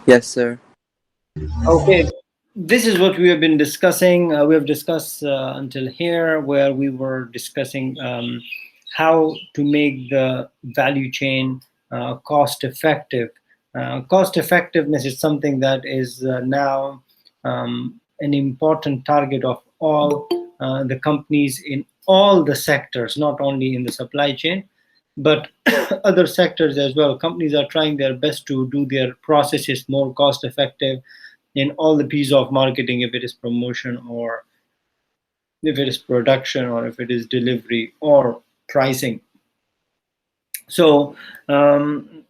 Yes, sir. Okay, this is what we have been discussing. We have discussed until here, where we were discussing how to make the value chain cost effective. Cost effectiveness is something that is now an important target of all the companies in all the sectors, not only in the supply chain, but other sectors as well. Companies are trying their best to do their processes more cost effective in all the piece of marketing, if it is promotion or if it is production or if it is delivery or pricing. So the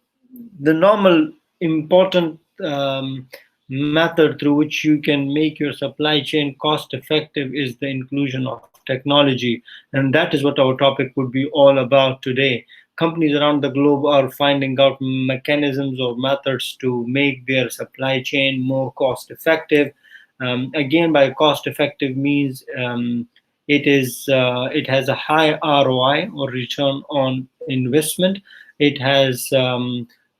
normal important method through which you can make your supply chain cost effective is the inclusion of technology, and that is what our topic would be all about today. Companies around the globe are finding out mechanisms or methods to make their supply chain more cost effective. Again, by cost effective means it has a high ROI or return on investment. It has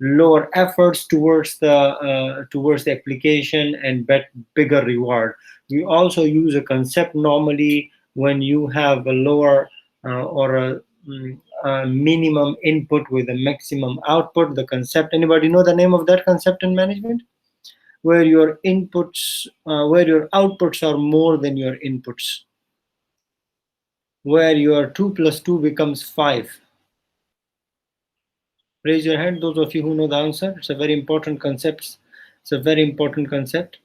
lower efforts towards the application and bigger reward. We also use a concept normally when you have a lower or a minimum input with a maximum output. The concept, anybody know the name of that concept in management? Where your outputs are more than your inputs, where your 2 plus 2 becomes 5. Raise your hand, those of you who know the answer. It's a very important concept. It's a very important concept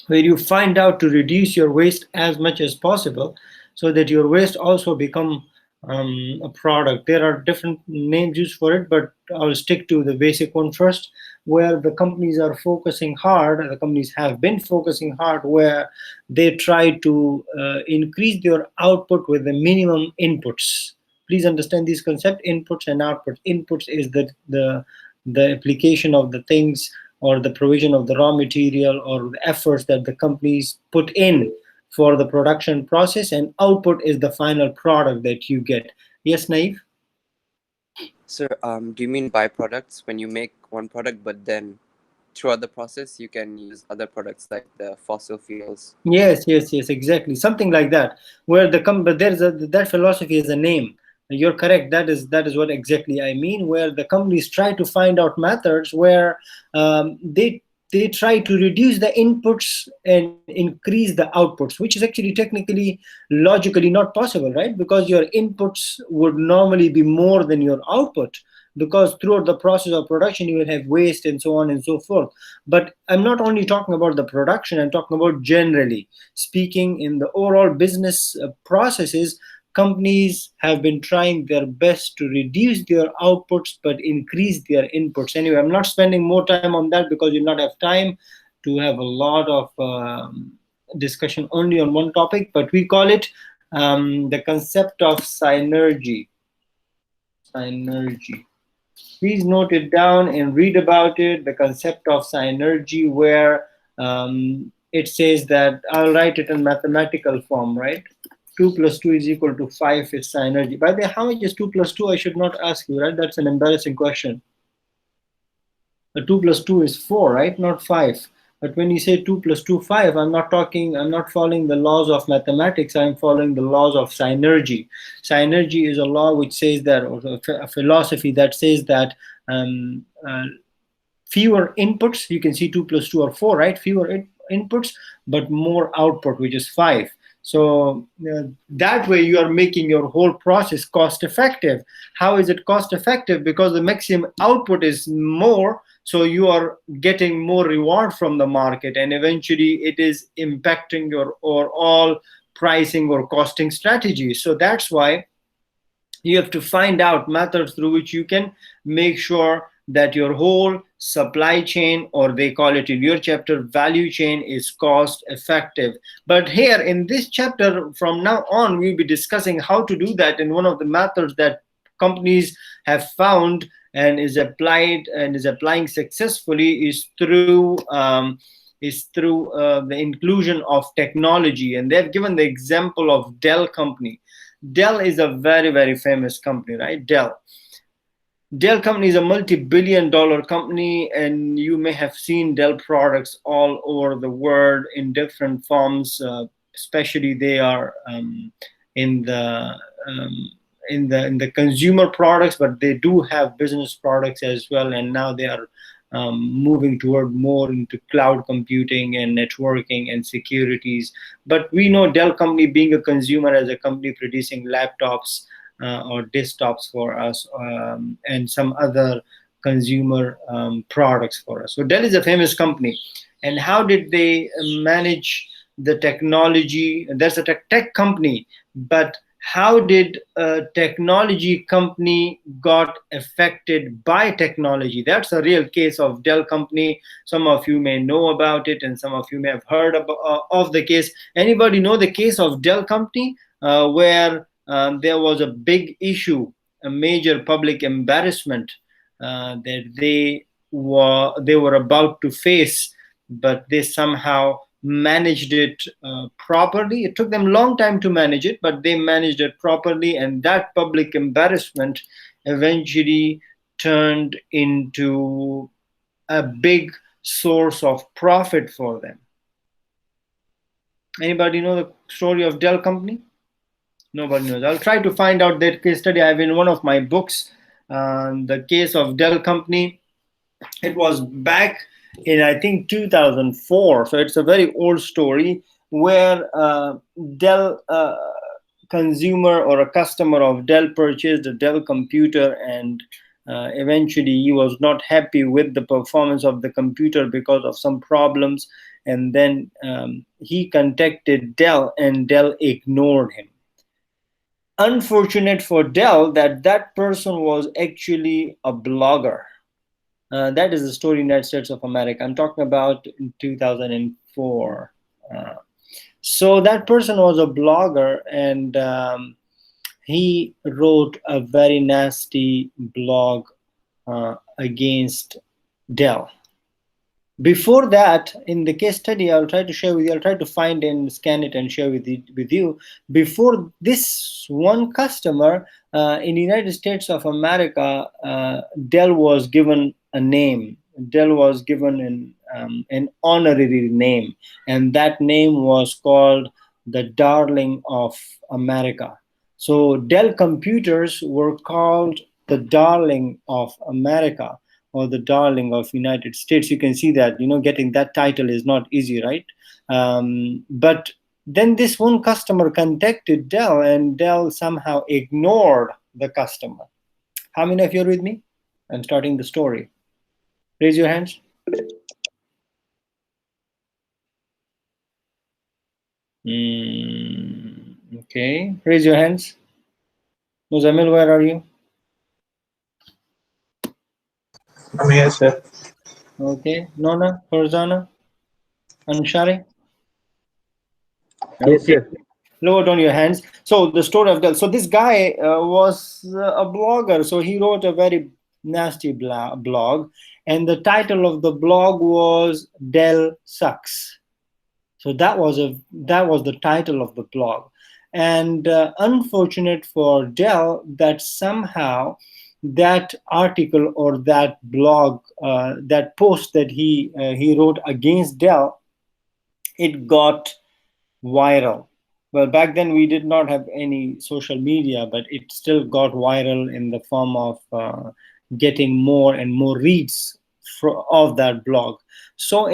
where you find out to reduce your waste as much as possible so that your waste also become a product. There are different names used for it, but I'll stick to the basic one first, where the companies are focusing hard, the companies have been focusing hard, where they try to increase their output with the minimum inputs. Please understand these concept: inputs and outputs. Inputs is the application of the things or the provision of the raw material or the efforts that the companies put in for the production process, and output is the final product that you get. Yes, Naif? Sir, do you mean byproducts when you make one product, but then throughout the process you can use other products like the fossil fuels? Yes, exactly. Something like that, where but that philosophy is a name. You're correct. That is what exactly I mean. Where the companies try to find out methods where they try to reduce the inputs and increase the outputs, which is actually technically, logically not possible, right? Because your inputs would normally be more than your output, because throughout the process of production you will have waste and so on and so forth. But I'm not only talking about the production, I'm talking about generally speaking in the overall business processes. Companies have been trying their best to reduce their outputs but increase their inputs. Anyway, I'm not spending more time on that because you'll not have time to have a lot of discussion only on one topic, but we call it the concept of synergy. Synergy. Please note it down and read about it. The concept of synergy, where it says that I'll write it in mathematical form, right? 2 plus 2 is equal to 5 is synergy. By the way, how much is 2 plus 2? I should not ask you, right? That's an embarrassing question. 2 plus 2 is 4, right? Not 5. But when you say 2 plus 2, 5, I'm not following the laws of mathematics, I'm following the laws of synergy. Synergy is a law which says that, or a philosophy that says that fewer inputs, you can see 2 plus 2 or 4, right? Fewer inputs, but more output, which is 5. So that way you are making your whole process cost effective. How is it cost effective? Because the maximum output is more, so you are getting more reward from the market, and eventually it is impacting your overall pricing or costing strategy. So that's why you have to find out methods through which you can make sure that your whole supply chain, or they call it in your chapter value chain, is cost effective. But here in this chapter from now on we'll be discussing how to do that, and one of the methods that companies have found and is applying successfully is through the inclusion of technology. And they've given the example of Dell company. Dell is a very, very famous company, right? Dell. Dell company is a multi-billion-dollar company, and you may have seen Dell products all over the world in different forms. Especially, they are in the um, in the consumer products, but they do have business products as well. And now they are moving toward more into cloud computing and networking and securities. But we know Dell company being a consumer, as a company producing laptops or desktops for us, and some other consumer products for us. So Dell is a famous company. And how did they manage the technology? That's a tech company, but how did a technology company got affected by technology? That's a real case of Dell company. Some of you may know about it, and some of you may have heard of the case. Anybody know the case of Dell company, where there was a big issue, a major public embarrassment that they were about to face, but they somehow managed it properly. It took them a long time to manage it, but they managed it properly, and that public embarrassment eventually turned into a big source of profit for them. Anybody know the story of Dell company? Nobody knows. I'll try to find out that case study. I have in one of my books, the case of Dell company. It was back in, I think, 2004. So it's a very old story where Dell consumer or a customer of Dell purchased a Dell computer, and eventually he was not happy with the performance of the computer because of some problems. And then he contacted Dell, and Dell ignored him. Unfortunate for Dell that that person was actually a blogger. That is the story in the United States of America. I'm talking about in 2004. So that person was a blogger, and he wrote a very nasty blog against Dell. Before that, in the case study, I'll try to share with you. I'll try to find and scan it and share with you. Before this one customer in the United States of America, Dell was given a name. Dell was given an honorary name, and that name was called the Darling of America. So Dell computers were called the Darling of America, or the Darling of United States. You can see that, getting that title is not easy, right? But then this one customer contacted Dell, and Dell somehow ignored the customer. How many of you are with me? I'm starting the story. Raise your hands. Okay, raise your hands. Muzamil, where are you? I'm here, sir. Okay, Nona, Farzana, Anshari? Yes, sir. Lower down your hands. So the story of Dell. So this guy was a blogger. So he wrote a very nasty blog, and the title of the blog was Dell Sucks. So that was the title of the blog. And unfortunate for Dell that somehow that article or that blog, that post that he wrote against Dell, it got viral. Well, back then we did not have any social media, but it still got viral in the form of getting more and more reads of that blog. So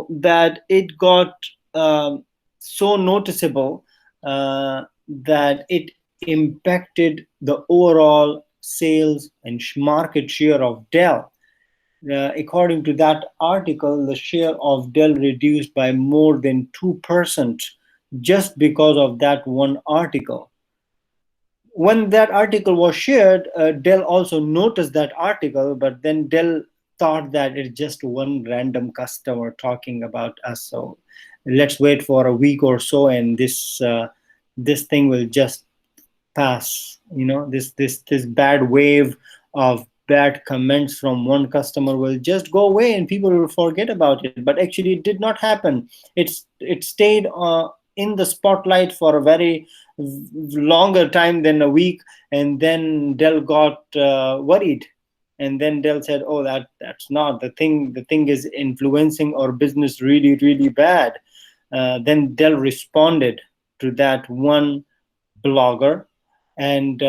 that it got so noticeable that it impacted the overall sales and market share of Dell. According to that article, the share of Dell reduced by more than 2% just because of that one article. When that article was shared, Dell also noticed that article, but then Dell thought that it's just one random customer talking about us. So let's wait for a week or so, and this thing will just pass. This bad wave of bad comments from one customer will just go away, and people will forget about it. But actually, it did not happen. It stayed in the spotlight for a very longer time than a week, and then Dell got worried And then Dell said, oh, that's not the thing. The thing is influencing our business really, really bad. Then Dell responded to that one blogger, and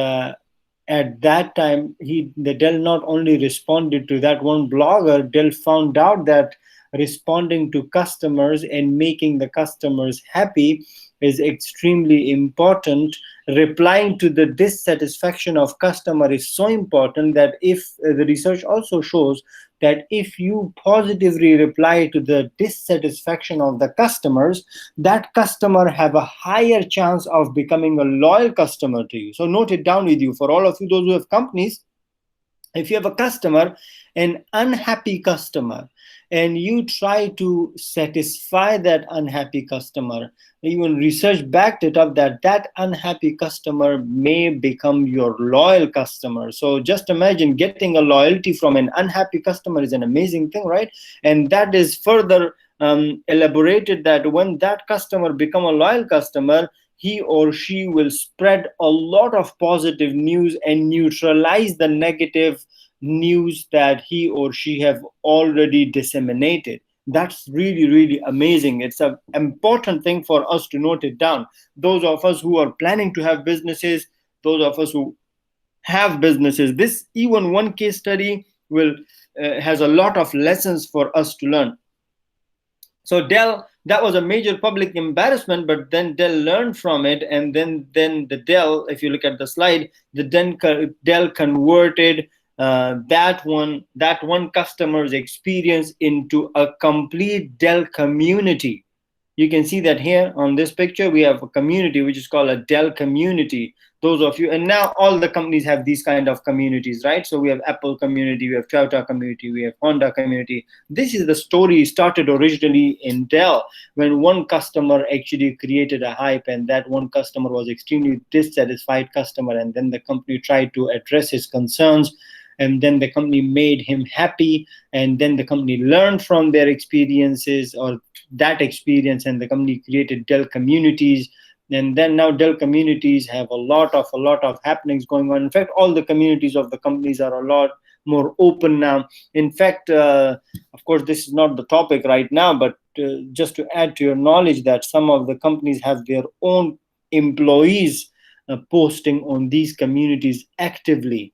at that time, the Dell not only responded to that one blogger, Dell found out that responding to customers and making the customers happy is extremely important. Replying to the dissatisfaction of customer is so important that if the research also shows that if you positively reply to the dissatisfaction of the customers, that customer have a higher chance of becoming a loyal customer to you. So note it down with you. For all of you, those who have companies, if you have a customer, an unhappy customer, and you try to satisfy that unhappy customer, even research backed it up that that unhappy customer may become your loyal customer. So just imagine getting a loyalty from an unhappy customer is an amazing thing, right? And that is further elaborated that when that customer become a loyal customer, he or she will spread a lot of positive news and neutralize the negative news that he or she have already disseminated. That's really, really amazing. It's an important thing for us to note it down. Those of us who are planning to have businesses, those of us who have businesses, this even one case study will has a lot of lessons for us to learn. So Dell, that was a major public embarrassment, but then Dell learned from it, and then the Dell, if you look at the slide, the Dell converted that one customer's experience into a complete Dell community. You can see that here on this picture, we have a community which is called a Dell community. Those of you, and now all the companies have these kind of communities, right? So we have Apple community, we have Toyota community, we have Honda community. This is the story started originally in Dell when one customer actually created a hype, and that one customer was extremely dissatisfied customer, and then the company tried to address his concerns, and then the company made him happy, and then the company learned from their experiences or that experience, and the company created Dell communities. And then now Dell communities have a lot of happenings going on. In fact, all the communities of the companies are a lot more open now. In fact, of course, this is not the topic right now, but just to add to your knowledge that some of the companies have their own employees posting on these communities actively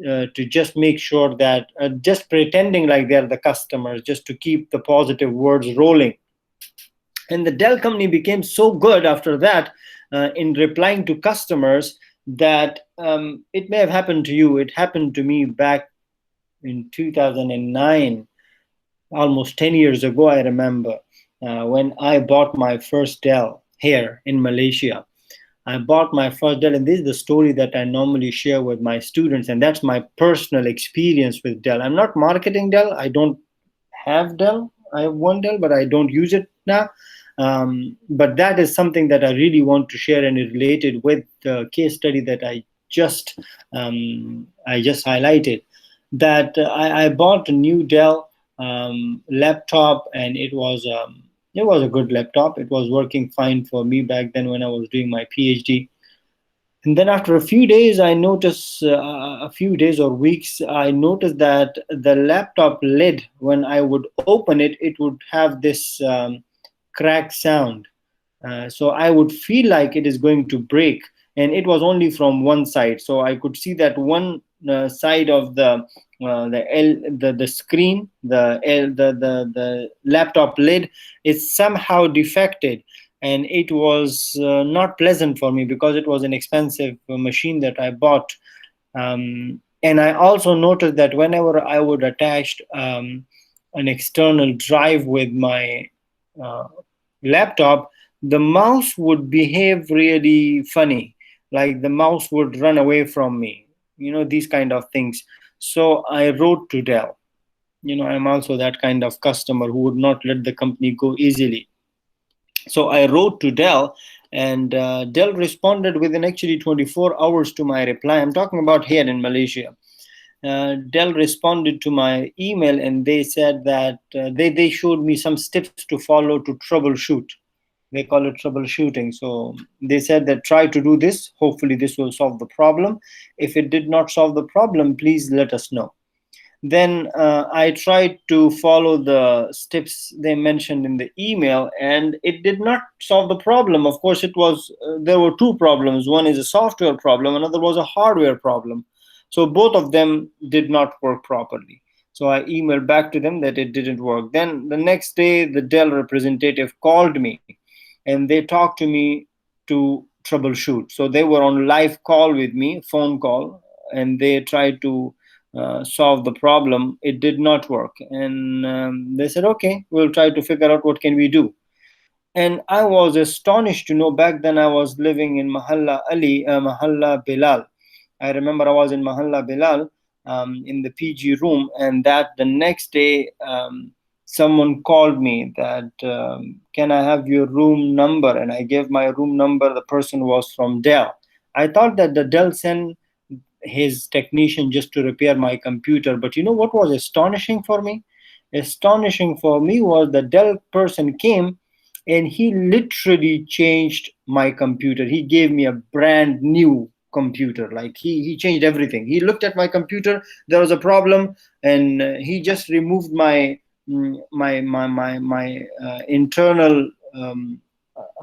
to just make sure that just pretending like they're the customers, just to keep the positive words rolling. And the Dell company became so good after that in replying to customers that it may have happened to you. It happened to me back in 2009, almost 10 years ago, I remember, when I bought my first Dell here in Malaysia. I bought my first Dell, and this is the story that I normally share with my students, and that's my personal experience with Dell. I'm not marketing Dell. I don't have Dell. I have one Dell, but I don't use it now. But that is something that I really want to share, and it related with the case study that I just highlighted. That I bought a new Dell laptop, and it was a good laptop. It was working fine for me back then when I was doing my PhD. And then after a few days, I noticed, a few days or weeks, I noticed that the laptop lid, when I would open it, it would have this crack sound. So I would feel like it is going to break, and it was only from one side. So I could see that one side of the screen, the laptop lid is somehow defected, and it was not pleasant for me because it was an expensive machine that I bought. And I also noticed that whenever I would attach an external drive with my laptop, the mouse would behave really funny, like the mouse would run away from me, these kind of things. So I wrote to Dell. I'm also that kind of customer who would not let the company go easily. So I wrote to Dell, and Dell responded within actually 24 hours to my reply. I'm talking about here in Malaysia. Dell responded to my email, and they said that they showed me some steps to follow to troubleshoot. They call it troubleshooting. So they said that try to do this. Hopefully this will solve the problem. If it did not solve the problem, please let us know. Then I tried to follow the steps they mentioned in the email, and it did not solve the problem. Of course, it was there were two problems. One is a software problem, another was a hardware problem. So both of them did not work properly. So I emailed back to them that it didn't work. Then the next day, the Dell representative called me, and they talked to me to troubleshoot. So they were on live call with me, phone call, and they tried to solve the problem. It did not work, and they said, okay, we'll try to figure out what can we do. And I was astonished to know, back then I was living in Mahalla Bilal. I remember I was in Mahalla Bilal, in the PG room, and that the next day, someone called me that, can I have your room number? And I gave my room number. The person was from Dell. I thought that the Dell sent his technician just to repair my computer. But you know what was astonishing for me? Astonishing for me was the Dell person came and he literally changed my computer. He gave me a brand new computer. Like he changed everything. He looked at my computer, there was a problem, and he just removed my internal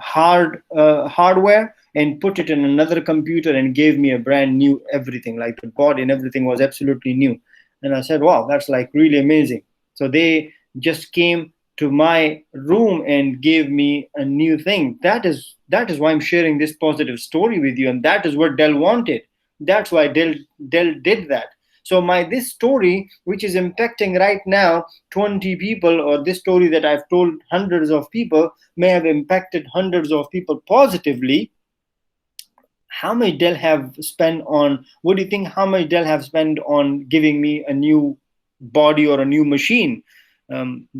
hardware and put it in another computer and gave me a brand new everything. Like the board and everything was absolutely new. And I said, wow, that's like really amazing. So they just came to my room and gave me a new thing. That is why I'm sharing this positive story with you, and that is what Dell wanted. That's why Dell did that. So this story, which is impacting right now 20 people, or this story that I've told hundreds of people, may have impacted hundreds of people positively. How much Dell have spent on, what do you think, how much Dell have spent on giving me a new body or a new machine?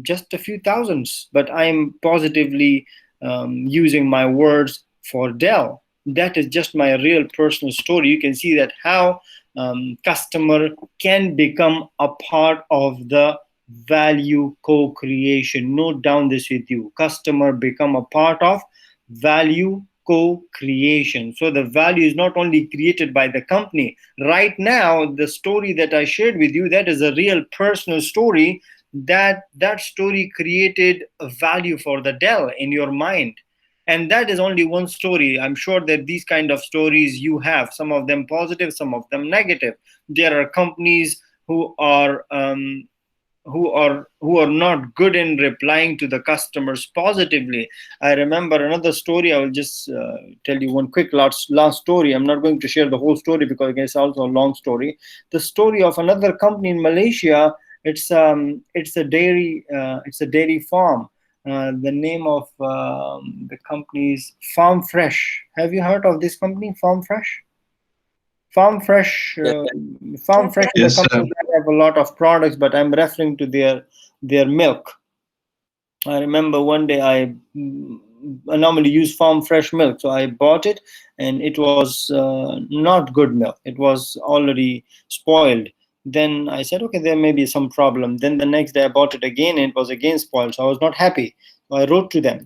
Just a few thousands, but I'm positively using my words for Dell. That is just my real personal story. You can see that how customer can become a part of the value co-creation. Note down this with you. Customer become a part of value co-creation. So the value is not only created by the company. Right now, the story that I shared with you, that is a real personal story. That story created a value for the Dell in your mind. And that is only one story. I'm sure that these kind of stories you have, some of them positive, some of them negative. There are companies who are not good in replying to the customers positively. I remember another story. I will just tell you one quick last story. I'm not going to share the whole story because it's also a long story. The story of another company in Malaysia. It's a dairy farm. The name of the company is Farm Fresh. Have you heard of this company, Farm Fresh? Farm Fresh. Yeah. Farm Fresh is Yes, a company that have a lot of products, but I'm referring to their milk. I remember one day I normally use Farm Fresh milk, so I bought it, and it was not good milk. It was already spoiled. Then I said, okay, there may be some problem. Then the next day I bought it again, and it was again spoiled. So I was not happy. So I wrote to them,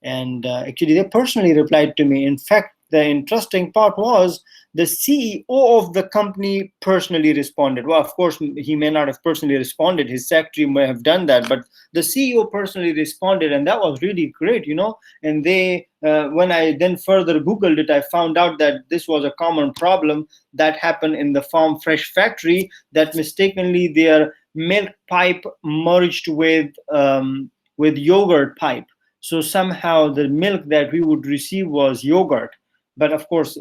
and actually they personally replied to me. In fact, the interesting part was the CEO of the company personally responded. Well, of course, he may not have personally responded. His secretary may have done that, but the CEO personally responded, and that was really great, you know. And they, when I then further Googled it, I found out that this was a common problem that happened in the Farm Fresh factory, that mistakenly their milk pipe merged with yogurt pipe. So somehow the milk that we would receive was yogurt, but of course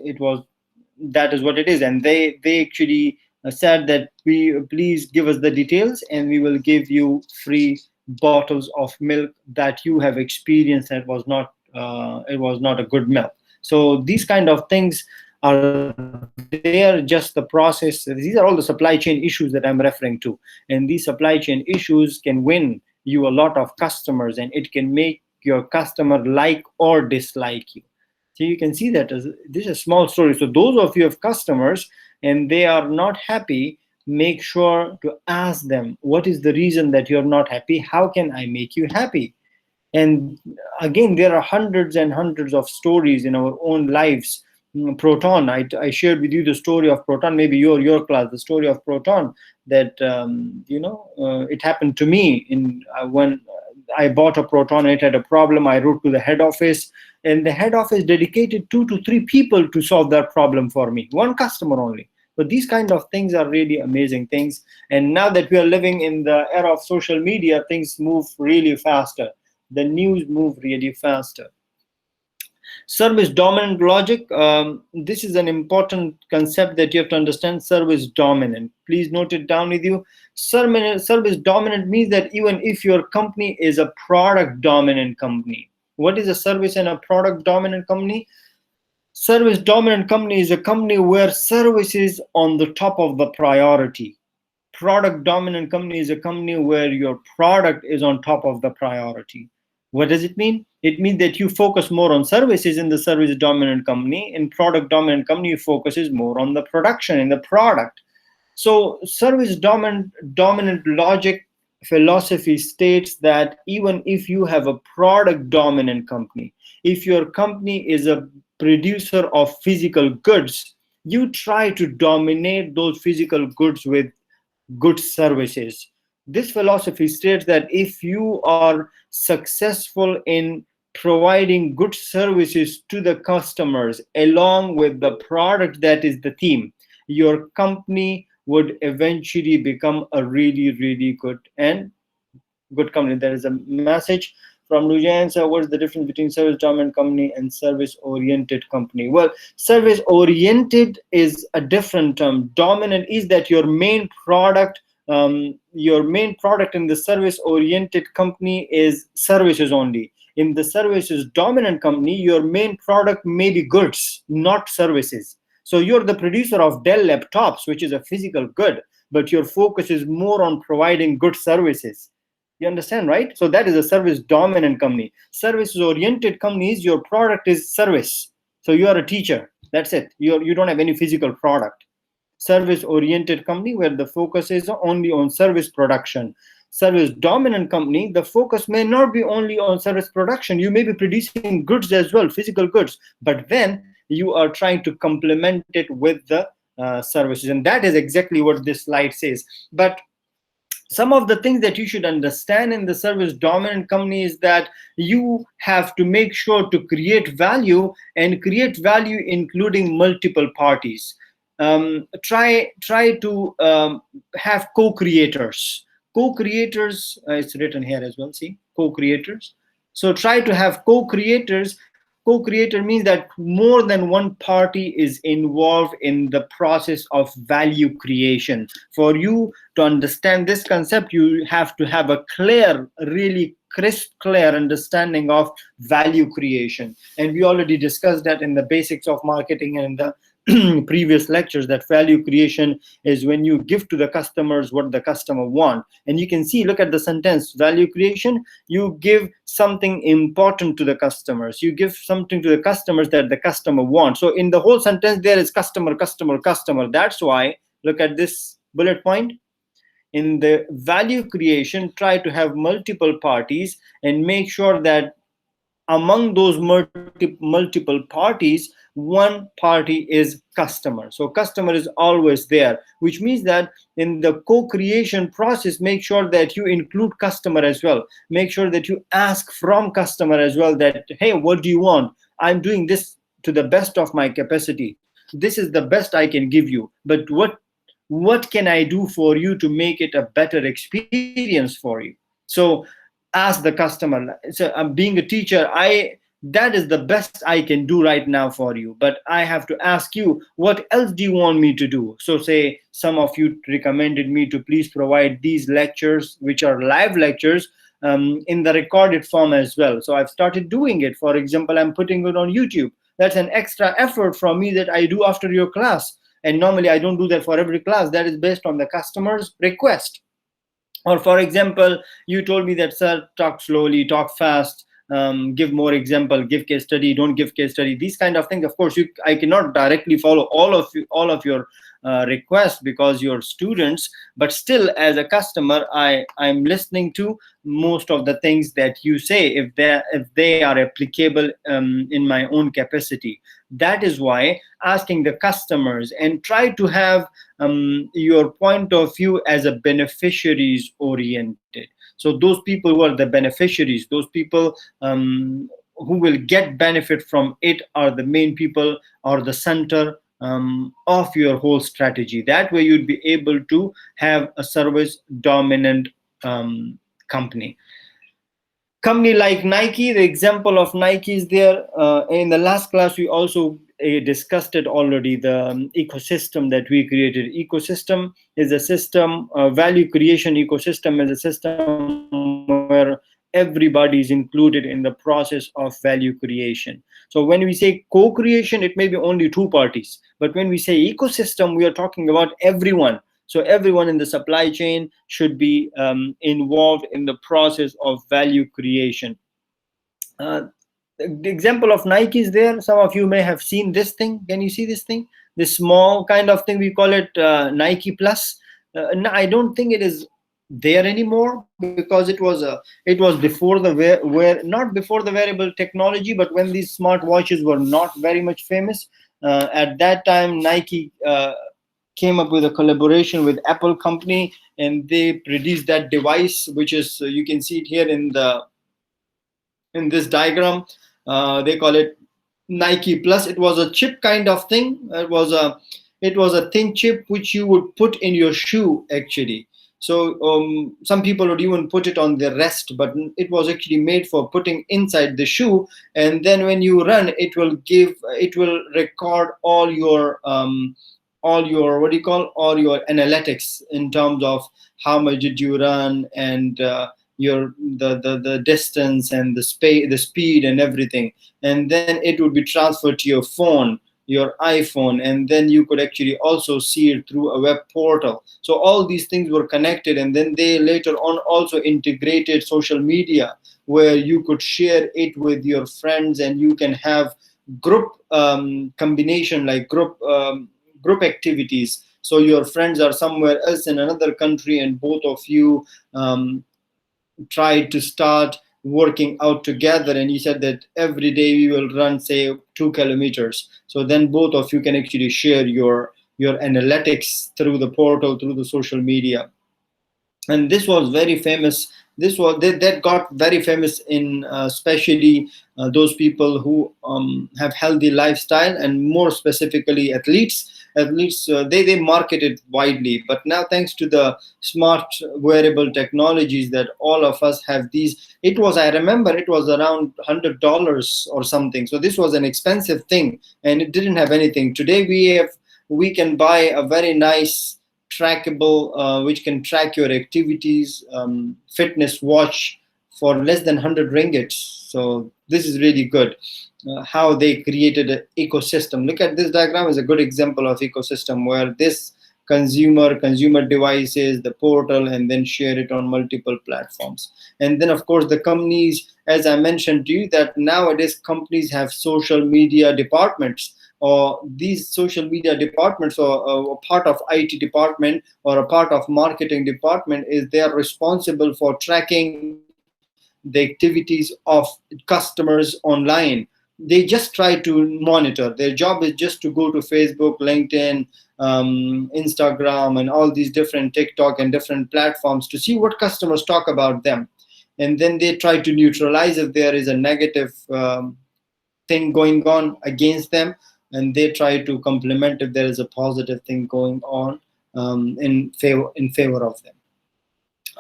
that is what it is. And they actually said that, please give us the details and we will give you free bottles of milk that you have experienced that was not it was not a good milk. So these kind of things are there, just the process. These are all the supply chain issues that I'm referring to, and these supply chain issues can win you a lot of customers, and it can make your customer like or dislike you. So you can see that this is a small story. So those of you have customers and they are not happy, make sure to ask them, what is the reason that you're not happy? How can I make you happy? And again, there are hundreds and hundreds of stories in our own lives Proton. I shared with you the story of Proton, maybe your class, the story of Proton, that it happened to me when I bought a Proton. It had a problem. I wrote to the head office, and the head office dedicated 2 to 3 people to solve that problem for me, one customer only. But these kind of things are really amazing things. And now that we are living in the era of social media, things move really faster. The news move really faster. Service dominant logic. This is an important concept that you have to understand. Service dominant. Please note it down with you. Service dominant means that even if your company is a product dominant company. What is a service and a product dominant company? Service dominant company is a company where service is on the top of the priority. Product dominant company is a company where your product is on top of the priority. What does it mean? It means that you focus more on services in the service dominant company. In product dominant company, you focuses more on the production in the product. So service dominant logic philosophy states that even if you have a product dominant company, if your company is a producer of physical goods, you try to dominate those physical goods with good services. This philosophy states that if you are successful in providing good services to the customers along with the product that is the theme, your company would eventually become a really, really good company. There is a message from Lujan. So what's the difference between service dominant company and service oriented company? Well, service oriented is a different term. Dominant is that your main product in the service oriented company is services only. In the services dominant company, your main product may be goods, not services. So you're the producer of Dell laptops, which is a physical good, but your focus is more on providing good services. You understand, right? So that is a service dominant company. Services oriented companies, your product is service. So you are a teacher. That's it. You don't have any physical product. Service oriented company where the focus is only on service production. Service dominant company, the focus may not be only on service production. You may be producing goods as well, physical goods, but then you are trying to complement it with the services. And that is exactly what this slide says. But some of the things that you should understand in the service dominant company is that you have to make sure to create value, and create value including multiple parties. Try to have co-creators. Co-creators, it's written here as well, see, co-creators. So try to have co-creators. Co-creator means that more than one party is involved in the process of value creation. For you to understand this concept, you have to have a clear, really crisp, clear understanding of value creation. And we already discussed that in the basics of marketing and in the previous lectures, that value creation is when you give to the customers what the customer want. And you can see, look at the sentence, value creation, you give something important to the customers. You give something to the customers that the customer wants. So in the whole sentence, there is customer, customer, customer. That's why, look at this bullet point. In the value creation, try to have multiple parties and make sure that among those multiple parties, one party is customer. So customer is always there, which means that in the co-creation process, make sure that you include customer as well. Make sure that you ask from customer as well that, hey, what do you want? I'm doing this to the best of my capacity. This is the best I can give you. But what can I do for you to make it a better experience for you? So ask the customer. So I'm being a teacher, that is the best I can do right now for you, but I have to ask you, what else do you want me to do? So say some of you recommended me to please provide these lectures, which are live lectures, in the recorded form as well. So I've started doing it. For example, I'm putting it on YouTube. That's an extra effort from me that I do after your class. And normally I don't do that for every class. That is based on the customer's request. Or for example, you told me that, sir, talk slowly, talk fast, give more example, give case study, don't give case study, these kind of things. Of course, I cannot directly follow all of your request because you're students, but still as a customer, I'm listening to most of the things that you say if they are applicable in my own capacity. That is why asking the customers and try to have your point of view as a beneficiaries oriented. So those people who are the beneficiaries, those people who will get benefit from it, are the main people or the center of your whole strategy. That way you'd be able to have a service dominant company like Nike. The example of Nike is there. In the last class we also discussed it already, the ecosystem that we created. Ecosystem is a system, value creation ecosystem is a system where everybody is included in the process of value creation. So when we say co-creation, it may be only two parties, but when we say ecosystem, we are talking about everyone. So everyone in the supply chain should be involved in the process of value creation. The example of Nike is there. Some of you may have seen this thing. Can you see this thing? This small kind of thing, we call it Nike Plus. No, I don't think it is there anymore, because it was before the not before the wearable technology, but when these smart watches were not very much famous. At that time, Nike came up with a collaboration with Apple company, and they produced that device, which is you can see it here in this diagram. They call it Nike Plus. It was a chip kind of thing. It was a thin chip which you would put in your shoe actually. So some people would even put it on their wrist, but it was actually made for putting inside the shoe. And then when you run, it will record all your all your analytics in terms of how much did you run, and the distance and the speed and everything. And then it would be transferred to your phone, your iPhone, and then you could actually also see it through a web portal. So all these things were connected, and then they later on also integrated social media, where you could share it with your friends, and you can have group combination, like group activities. So your friends are somewhere else in another country, and both of you try to start working out together, and you said that every day we will run, say, 2 kilometers. So then both of you can actually share your analytics through the portal, through the social media. And this was very famous. That got very famous in especially those people who have healthy lifestyle, and more specifically athletes. They market it widely. But now, thanks to the smart wearable technologies that all of us have these, I remember it was around $100 or something. So this was an expensive thing, and it didn't have anything. Today we can buy a very nice trackable, which can track your activities, fitness watch for less than 100 ringgit. So this is really good. How they created an ecosystem. Look at this diagram, is a good example of ecosystem, where this consumer devices, the portal, and then share it on multiple platforms. And then of course the companies, as I mentioned to you, that nowadays companies have social media departments, or these social media departments, or a part of IT department or a part of marketing department, is they are responsible for tracking the activities of customers online. They just try to monitor. Their job is just to go to Facebook, LinkedIn, Instagram, and all these different TikTok and different platforms to see what customers talk about them. And then they try to neutralize if there is a negative thing going on against them, and they try to complement if there is a positive thing going on in favor of them.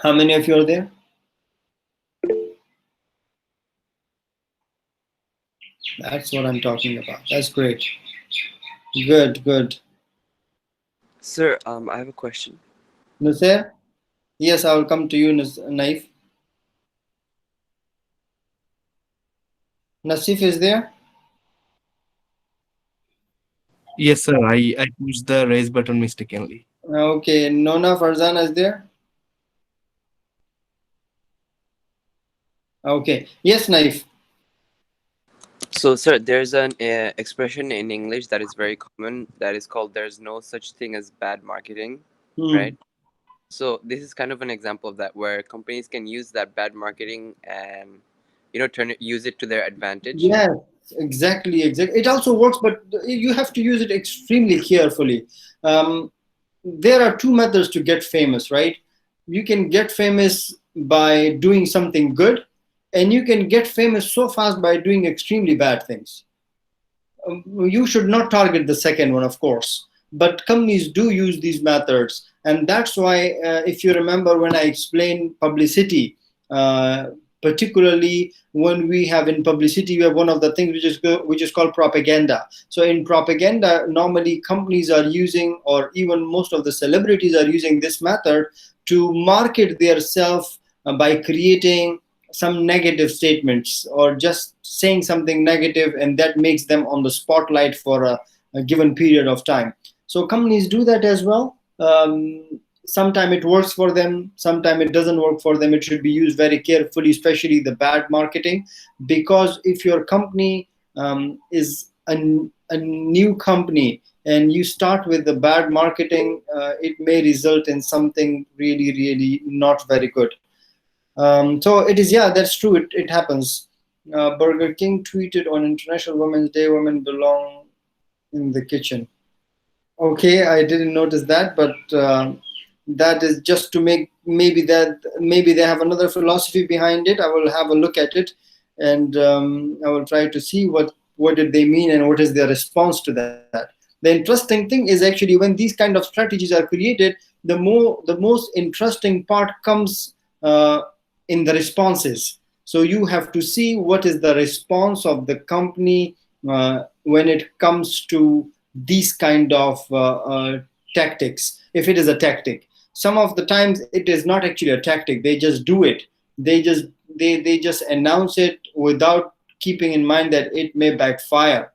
How many of you are there? That's what I'm talking about. That's great. Good. Sir, I have a question. Nasir? Yes, I will come to you, Naif. Nasif is there? Yes, sir. I pushed the raise button mistakenly. Okay. Nona Farzana is there? Okay. Yes, Naif. So, sir, there's an expression in English that is very common that is called "there's no such thing as bad marketing," right? So this is kind of an example of that, where companies can use that bad marketing and use it to their advantage. Yes, exactly, exactly. It also works, but you have to use it extremely carefully. There are two methods to get famous, right? You can get famous by doing something good, and you can get famous so fast by doing extremely bad things. You should not target the second one, of course, but companies do use these methods, and that's why, if you remember when I explained publicity, particularly when we have in publicity, we have one of the things which is called propaganda. So in propaganda, normally companies are using, or even most of the celebrities are using this method to market their self by creating some negative statements or just saying something negative, and that makes them on the spotlight for a given period of time. So companies do that as well. Sometimes it works for them, sometimes it doesn't work for them. It should be used very carefully, especially the bad marketing, because if your company is a new company and you start with the bad marketing, it may result in something really, really not very good. So it is, yeah, that's true. It happens. Burger King tweeted on International Women's Day, "Women belong in the kitchen." Okay, I didn't notice that, but that is just to make, maybe they have another philosophy behind it. I will have a look at it, and I will try to see what did they mean and what is their response to that. The interesting thing is actually when these kind of strategies are created, the most interesting part comes in the responses. So you have to see what is the response of the company when it comes to these kind of tactics. If it is a tactic, some of the times it is not actually a tactic, they just do it. They just announce it without keeping in mind that it may backfire.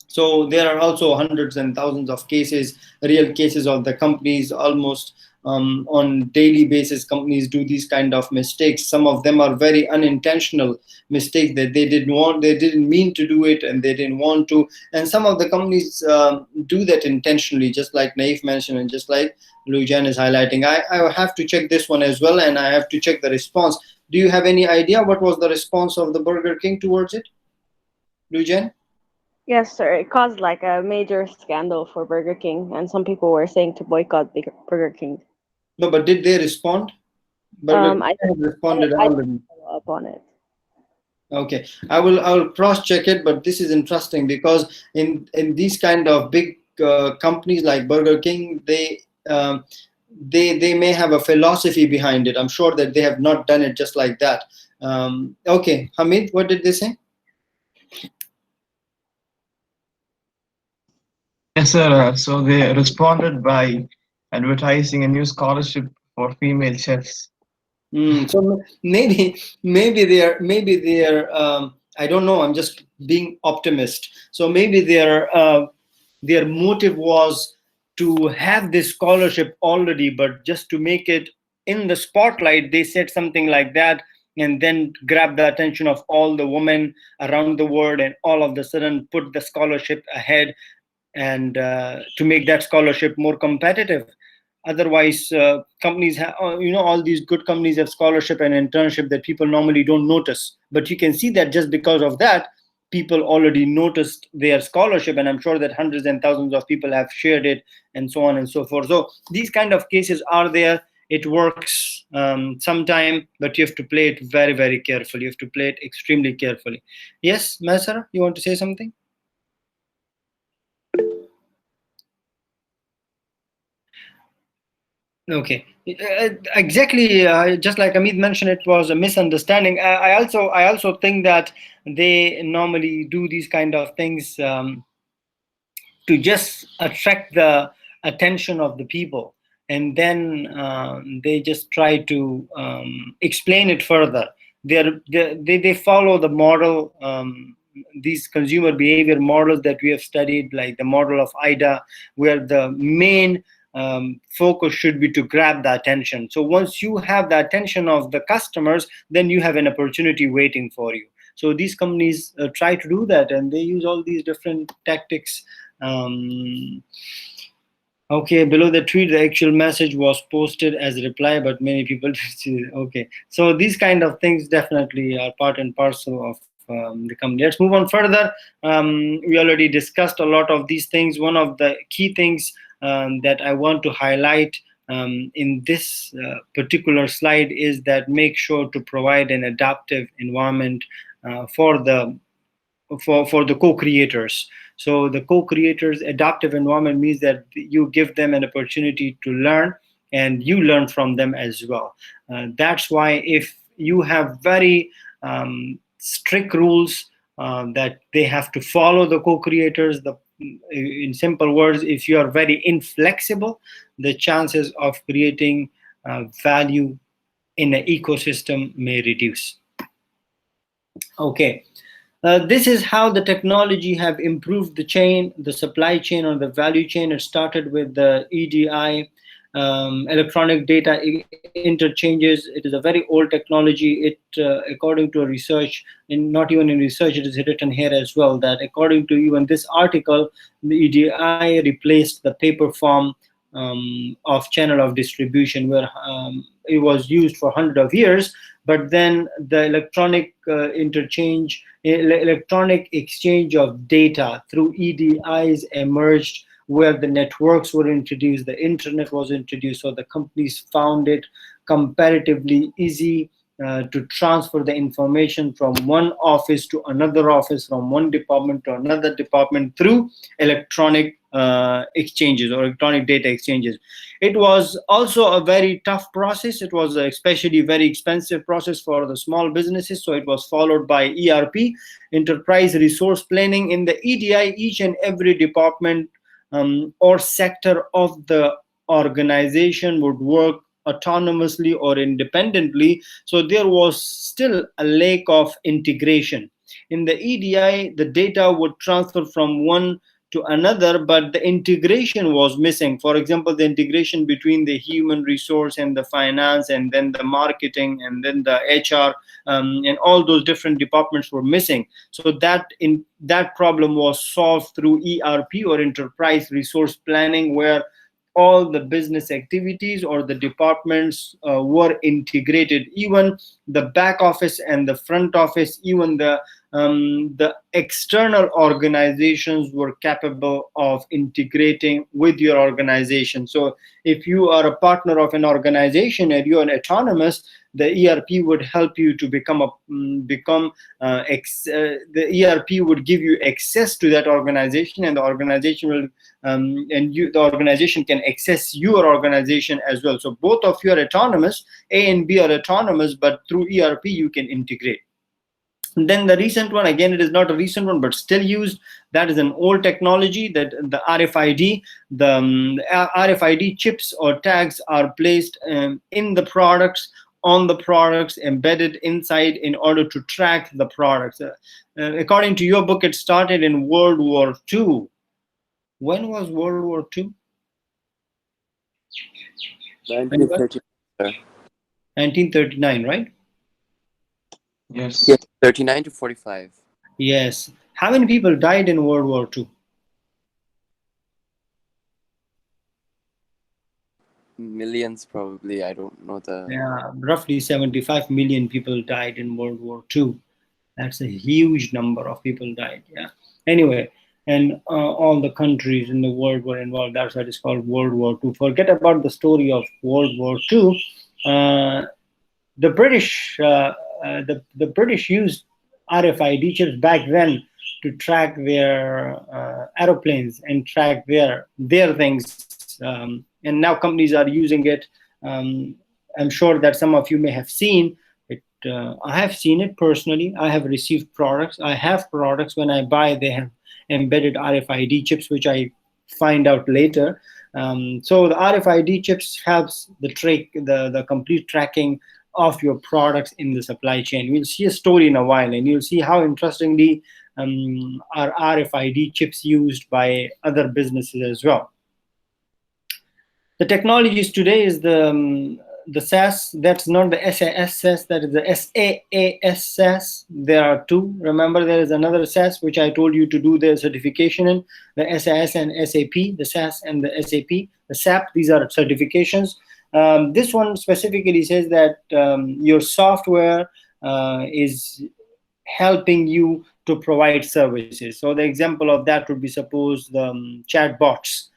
So there are also hundreds and thousands of cases, real cases of the companies. Almost on daily basis, companies do these kind of mistakes. Some of them are very unintentional mistakes that they didn't mean to do it, and they didn't want to. And some of the companies do that intentionally, just like Naif mentioned, and just like Lujan is highlighting. I have to check this one as well, and I have to check the response. Do you have any idea what was the response of the Burger King towards it, Lujan? Yes, sir. It caused like a major scandal for Burger King, and some people were saying to boycott Burger King. No, but did they respond? Burger King I has responded I already. didn't follow up on it. Okay, I will cross check it, but this is interesting because in these kind of big companies like Burger King, they may have a philosophy behind it. I'm sure that they have not done it just like that. Okay, Hamid, what did they say? Yes, sir. So they responded by advertising a new scholarship for female chefs. So maybe they're I don't know. I'm just being optimist. So maybe their motive was to have this scholarship already, but just to make it in the spotlight, they said something like that, and then grab the attention of all the women around the world, and all of the sudden put the scholarship ahead, and to make that scholarship more competitive. Otherwise, companies all these good companies have scholarship and internship that people normally don't notice, but you can see that just because of that, people already noticed their scholarship, and I'm sure that hundreds and thousands of people have shared it, and so on and so forth. So these kind of cases are there. It works sometime, but you have to play it very, very carefully. You have to play it extremely carefully. Yes, Masara, you want to say something? Okay, exactly. Just like Amit mentioned, it was a misunderstanding. I also think that they normally do these kind of things to just attract the attention of the people, and then they just try to explain it further. They follow the model, these consumer behavior models that we have studied, like the model of IDA, where the main focus should be to grab the attention. So once you have the attention of the customers, then you have an opportunity waiting for you. So these companies try to do that, and they use all these different tactics. Okay, below the tweet, the actual message was posted as a reply, but many people didn't see it. Okay, so these kind of things definitely are part and parcel of the company. Let's move on further. We already discussed a lot of these things. One of the key things that I want to highlight in this particular slide is that make sure to provide an adaptive environment for the co-creators. So the co-creators adaptive environment means that you give them an opportunity to learn, and you learn from them as well. That's why if you have very strict rules that they have to follow, the co-creators, in simple words, if you are very inflexible, the chances of creating value in an ecosystem may reduce. Okay. This is how the technology have improved the chain, the supply chain or the value chain. It started with the EDI, electronic data interchanges. It is a very old technology. It, according to a research, and not even in research, it is written here as well, that according to even this article, the EDI replaced the paper form of channel of distribution, where it was used for hundreds of years. But then the electronic electronic exchange of data through EDIs emerged, where the networks were introduced, the internet was introduced, so the companies found it comparatively easy to transfer the information from one office to another office, from one department to another department through electronic exchanges or electronic data exchanges. It was also a very tough process. It was especially very expensive process for the small businesses. So it was followed by ERP, enterprise resource planning. In the EDI, each and every department or sector of the organization would work autonomously or independently. So there was still a lack of integration. In the EDI, the data would transfer from one to another, but the integration was missing. For example, the integration between the human resource and the finance, and then the marketing, and then the HR, and all those different departments were missing. So that problem was solved through ERP or enterprise resource planning, where all the business activities or the departments were integrated, even the back office and the front office, even the external organizations were capable of integrating with your organization. So if you are a partner of an organization and you're an autonomous, the ERP would help you to the ERP would give you access to that organization, and the organization will the organization can access your organization as well. So both of you are autonomous, A and B are autonomous, but through ERP you can integrate. And then the recent one, again, it is not a recent one, but still used. That is an old technology, that the RFID, the RFID chips or tags are placed in the products, on the products, embedded inside in order to track the products. According to your book, it started in World War II. When was World War II? 1939. 1939, right? Yes. Yes, 39 to 45. Yes. How many people died in World War II? Millions, probably. I don't know the. Yeah, roughly 75 million people died in World War II. That's a huge number of people died. Yeah. Anyway, and all the countries in the world were involved. That's why it's called World War II. Forget about the story of World War II. The British used RFID chips back then to track their aeroplanes and track their things. And now companies are using it. I'm sure that some of you may have seen it. I have seen it personally. I have received products. I have products, when I buy, they have embedded RFID chips, which I find out later. So the RFID chips helps the complete tracking of your products in the supply chain. We'll see a story in a while, and you'll see how interestingly are RFID chips used by other businesses as well. The technologies today is the the SAS, that's not the SAS SAS, that is the SaaS SAS. There are two. Remember, there is another SAS which I told you to do the certification in, the SAS and SAP, the SAS and the SAP, the SAP, these are certifications. This one specifically says that your software is helping you to provide services. So the example of that would be, suppose the chatbots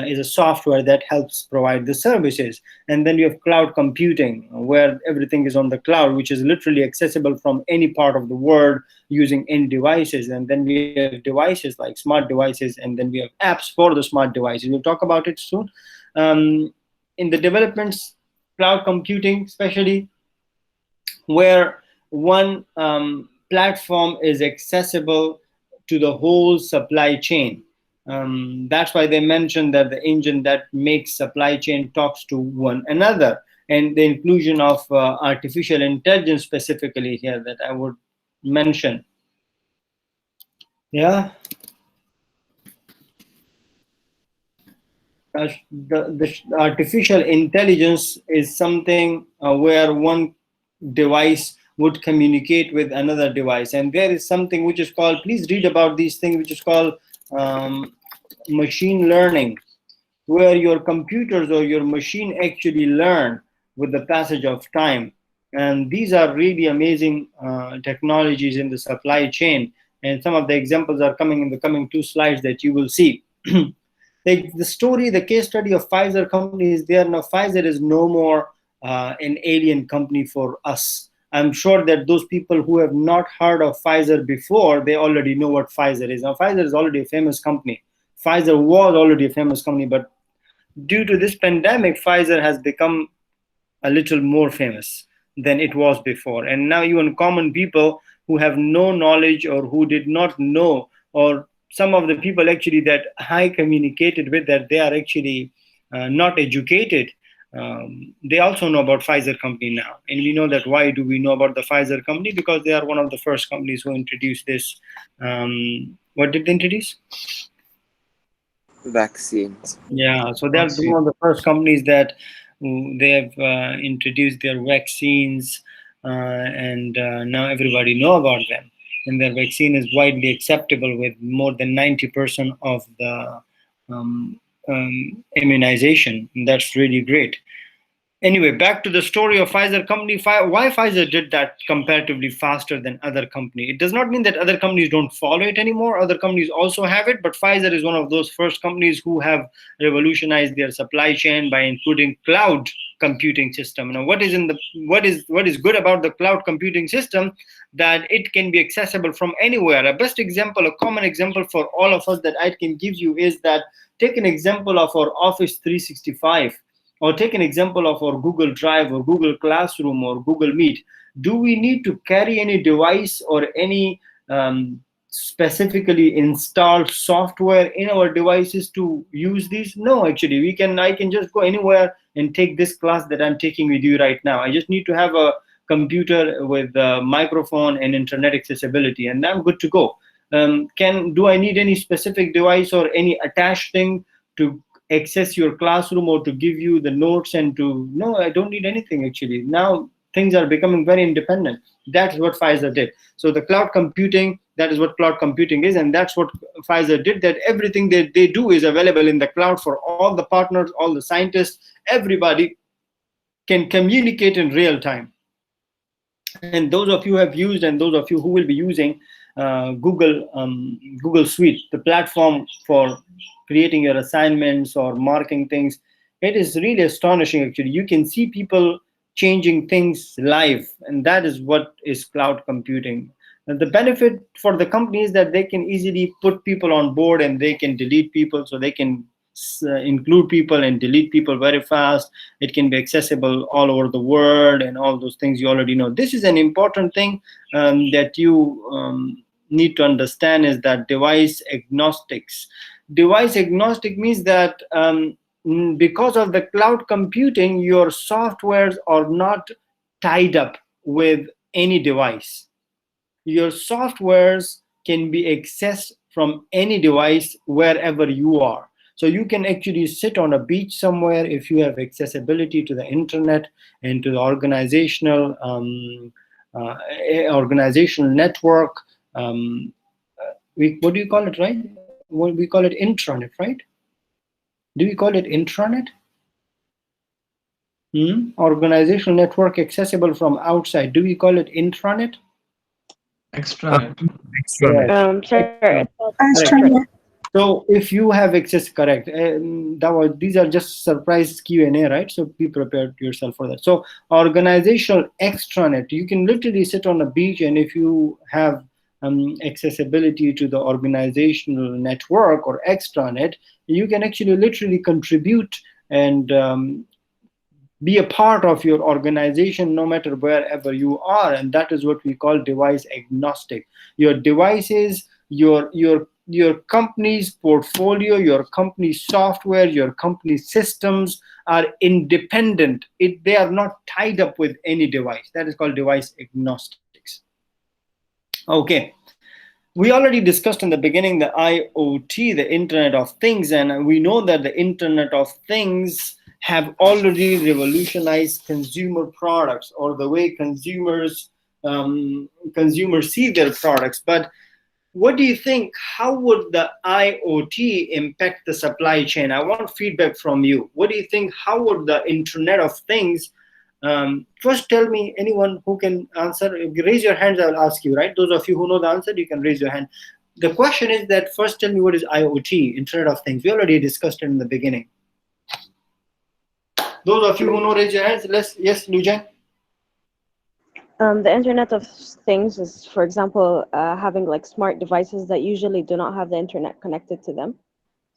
is a software that helps provide the services. And then you have cloud computing, where everything is on the cloud, which is literally accessible from any part of the world using any devices. And then we have devices like smart devices, and then we have apps for the smart devices. We'll talk about it soon. In the developments, cloud computing, especially where one platform is accessible to the whole supply chain. That's why they mentioned that the engine that makes supply chain talks to one another, and the inclusion of artificial intelligence specifically here that I would mention. Yeah. The artificial intelligence is something where one device would communicate with another device, and there is something which is called, please read about these things, which is called machine learning, where your computers or your machine actually learn with the passage of time. And these are really amazing technologies in the supply chain, and some of the examples are coming in the coming two slides that you will see. The story, the case study of Pfizer company is there. Now Pfizer is no more an alien company for us. I'm sure that those people who have not heard of Pfizer before, they already know what Pfizer is. Now Pfizer is already a famous company. Pfizer was already a famous company, but due to this pandemic, Pfizer has become a little more famous than it was before. And now even common people who have no knowledge or who did not know, or some of the people actually that I communicated with, that they are actually not educated, they also know about Pfizer company now. And we know that. Why do we know about the Pfizer company? Because they are one of the first companies who introduced this. What did they introduce? Vaccines. Yeah, so they're one of the first companies that they have introduced their vaccines, and now everybody know about them. And their vaccine is widely acceptable with more than 90% of the immunization. And that's really great. Anyway, back to the story of Pfizer company. Why Pfizer did that comparatively faster than other companies? It does not mean that other companies don't follow it anymore. Other companies also have it, but Pfizer is one of those first companies who have revolutionized their supply chain by including cloud computing system. Now, what is good about the cloud computing system? That it can be accessible from anywhere. A best example, a common example for all of us that I can give you is that take an example of our Office 365. Or take an example of our Google Drive or Google Classroom or Google Meet. Do we need to carry any device or any specifically installed software in our devices to use these? No, actually, I can just go anywhere and take this class that I'm taking with you right now. I just need to have a computer with a microphone and internet accessibility, and I'm good to go. Do I need any specific device or any attached thing to access your classroom or to give you the notes? No, I don't need anything actually. Now things are becoming very independent. That's what Pfizer did. So the cloud computing, that is what cloud computing is, and that's what Pfizer did, that everything that they do is available in the cloud for all the partners, all the scientists, everybody can communicate in real time. And those of you who have used, and those of you who will be using Google Suite, the platform for creating your assignments or marking things, it is really astonishing actually. You can see people changing things live, and that is what is cloud computing. And the benefit for the company is that they can easily put people on board, and they can delete people, so they can include people and delete people very fast. It can be accessible all over the world, and all those things you already know. This is an important thing that you need to understand, is that device agnostics. Device agnostic means that because of the cloud computing, your softwares are not tied up with any device. Your softwares can be accessed from any device wherever you are. So you can actually sit on a beach somewhere if you have accessibility to the internet and to the organizational network. What do you call it, right? What we call it, intranet, right? Do we call it intranet? Organizational network accessible from outside. Do we call it intranet? Extranet. Extranet. Sorry. Correct. So if you have access, correct. These are just surprise Q&A, right? So be prepared yourself for that. So organizational extranet, you can literally sit on a beach, and if you have accessibility to the organizational network or extranet, you can actually literally contribute and be a part of your organization no matter wherever you are. And that is what we call device agnostic. Your devices, your company's portfolio, your company's software, your company's systems are independent. They are not tied up with any device. That is called device agnostics. Okay. We already discussed in the beginning the IoT, the Internet of Things, and we know that the Internet of Things have already revolutionized consumer products, or the way consumers see their products. But what do you think? How would the IoT impact the supply chain? I want feedback from you. What do you think? How would the Internet of Things? First, tell me, anyone who can answer. Raise your hands. I will ask you. Right? Those of you who know the answer, you can raise your hand. The question is that first, tell me what is IoT, Internet of Things. We already discussed it in the beginning. Those of you who know, raise your hands. Yes, Lujan. The Internet of Things is, for example, having like smart devices that usually do not have the internet connected to them.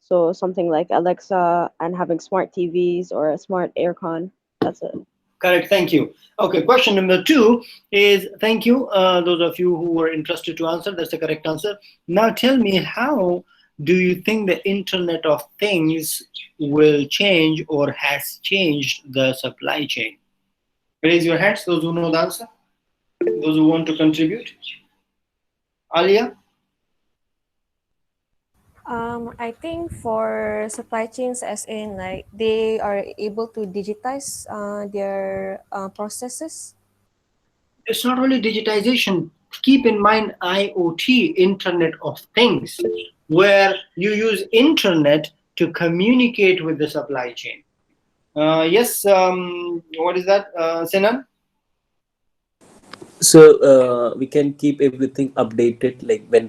So something like Alexa, and having smart TVs or a smart aircon. That's it. Correct. Thank you. Okay. Question number 2 is, thank you. Those of you who were interested to answer, that's the correct answer. Now tell me, how do you think the Internet of Things will change or has changed the supply chain? Raise your hands, those who know the answer. Those who want to contribute. Alia? I think for supply chains, as in like they are able to digitize their processes. It's not only digitization. Keep in mind IoT, Internet of Things, where you use internet to communicate with the supply chain. Yes, what is that, Sinan? So we can keep everything updated, like when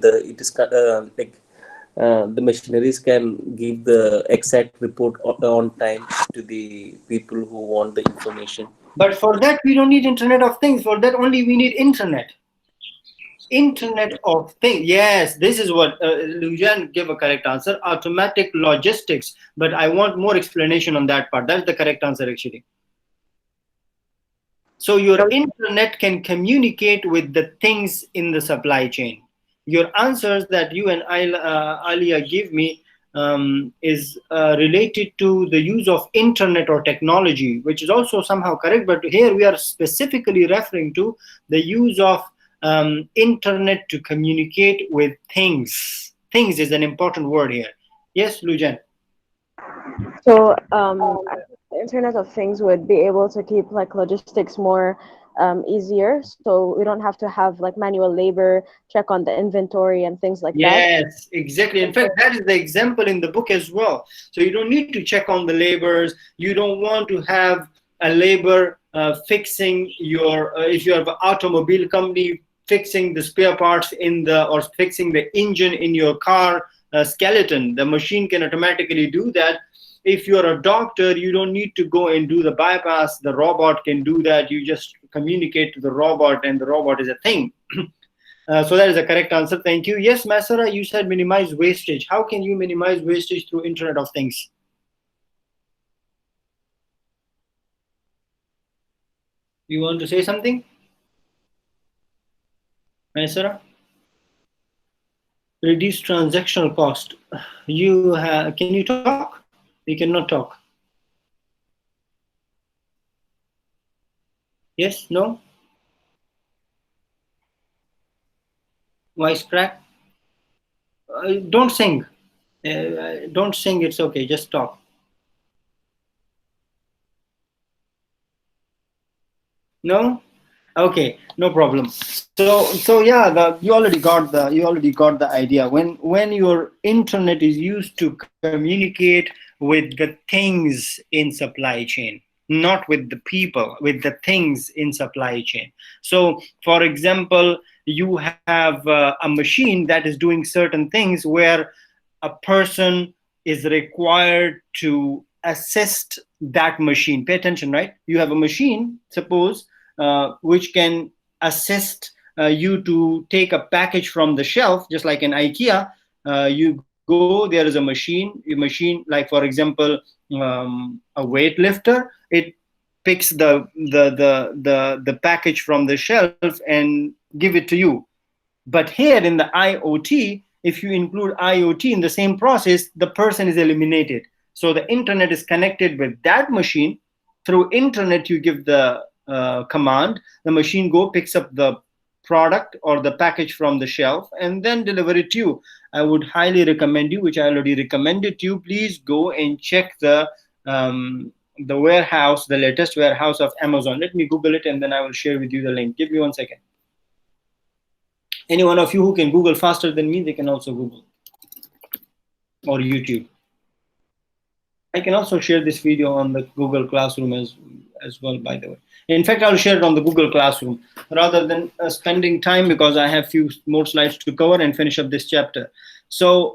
the machineries can give the exact report on time to the people who want the information. But for that, we don't need Internet of Things. For that, only we need internet. Internet of Things. Yes, this is what Lujan gave a correct answer. Automatic logistics. But I want more explanation on that part. That's the correct answer, actually. So your internet can communicate with the things in the supply chain. Your answers that you and Alia give me is related to the use of internet or technology, which is also somehow correct. But here we are specifically referring to the use of internet to communicate with things. Things is an important word here. Yes, Lujan. So the Internet of Things would be able to keep like logistics more easier, so we don't have to have like manual labor, check on the inventory and things like that. Yes, exactly. In fact, that is the example in the book as well. So you don't need to check on the laborers. You don't want to have a labor fixing your, if you have an automobile company, fixing the spare parts or fixing the engine in your car skeleton. The machine can automatically do that. If you're a doctor, you don't need to go and do the bypass. The robot can do that. You just communicate to the robot, and the robot is a thing. So that is a correct answer. Thank you. Yes, Masara, you said minimize wastage. How can you minimize wastage through Internet of Things? You want to say something, Masara? Reduce transactional cost. Can you talk? You cannot talk. Yes? No? Voice crack? Don't sing. Don't sing, it's okay, just talk. No? Okay, no problem. So yeah, you already got the idea. When your internet is used to communicate with the things in supply chain, not with the people, with the things in supply chain. So for example, you have a machine that is doing certain things where a person is required to assist that machine. Pay attention, right? You have a machine, suppose, which can assist you to take a package from the shelf, just like in IKEA. You go, there is a machine like, for example, a weightlifter. It picks the package from the shelf and give it to you. But here in the IoT, if you include IoT in the same process, the person is eliminated. So the internet is connected with that machine. Through internet, you give the command, the machine picks up the product or the package from the shelf and then deliver it to you. I would highly recommend you, which I already recommended to you, please go and check the warehouse, the latest warehouse of Amazon. Let me Google it and then I will share with you the link. Give me 1 second. Any one of you who can Google faster than me, they can also Google or YouTube. I can also share this video on the Google Classroom as well, by the way. In fact, I'll share it on the Google Classroom rather than spending time, because I have few more slides to cover and finish up this chapter. So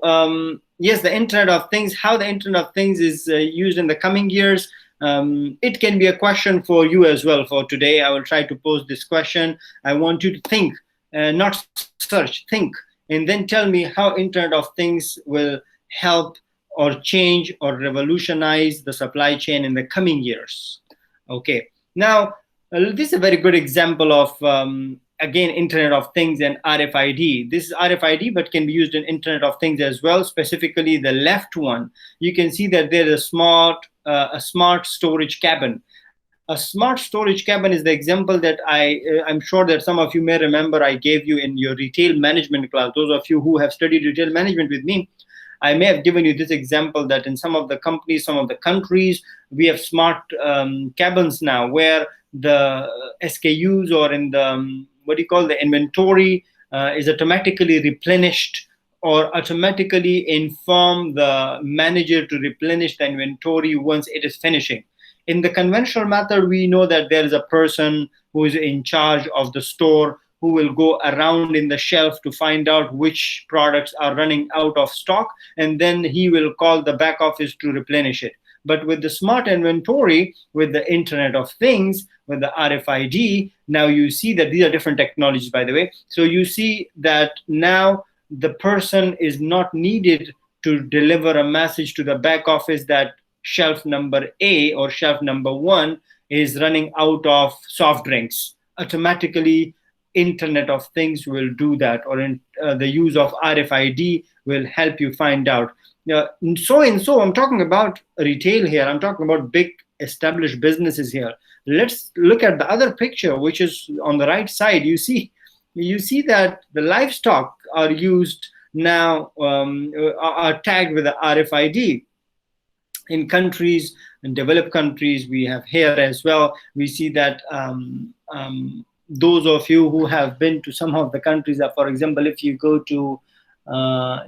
yes, the Internet of Things, how the Internet of Things is used in the coming years. It can be a question for you as well. For today, I will try to pose this question. I want you to think, not search, think, and then tell me how Internet of Things will help or change or revolutionize the supply chain in the coming years. Okay, now this is a very good example of again, Internet of Things and RFID. This is RFID, but can be used in Internet of Things as well. Specifically, the left one, you can see that there is a smart storage cabin. A smart storage cabin is the example that I'm sure that some of you may remember I gave you in your retail management class. Those of you who have studied retail management with me, I may have given you this example that in some of the companies, some of the countries, we have smart cabins now where the SKUs or in the, the inventory is automatically replenished or automatically inform the manager to replenish the inventory once it is finishing. In the conventional method, we know that there is a person who is in charge of the store who will go around in the shelf to find out which products are running out of stock, and then he will call the back office to replenish it. But with the smart inventory, with the Internet of Things, with the RFID, now you see that these are different technologies, by the way. So you see that now the person is not needed to deliver a message to the back office that shelf number A or shelf number 1 is running out of soft drinks. Automatically, Internet of Things will do that, or the use of RFID will help you find out. So I'm talking about retail here. I'm talking about big established businesses here. Let's look at the other picture, which is on the right side. You see that the livestock are used now, are tagged with the RFID. In countries, in developed countries, we have here as well. We see that those of you who have been to some of the countries that, for example, if you go to,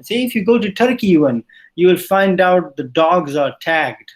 if you go to Turkey even, you will find out the dogs are tagged.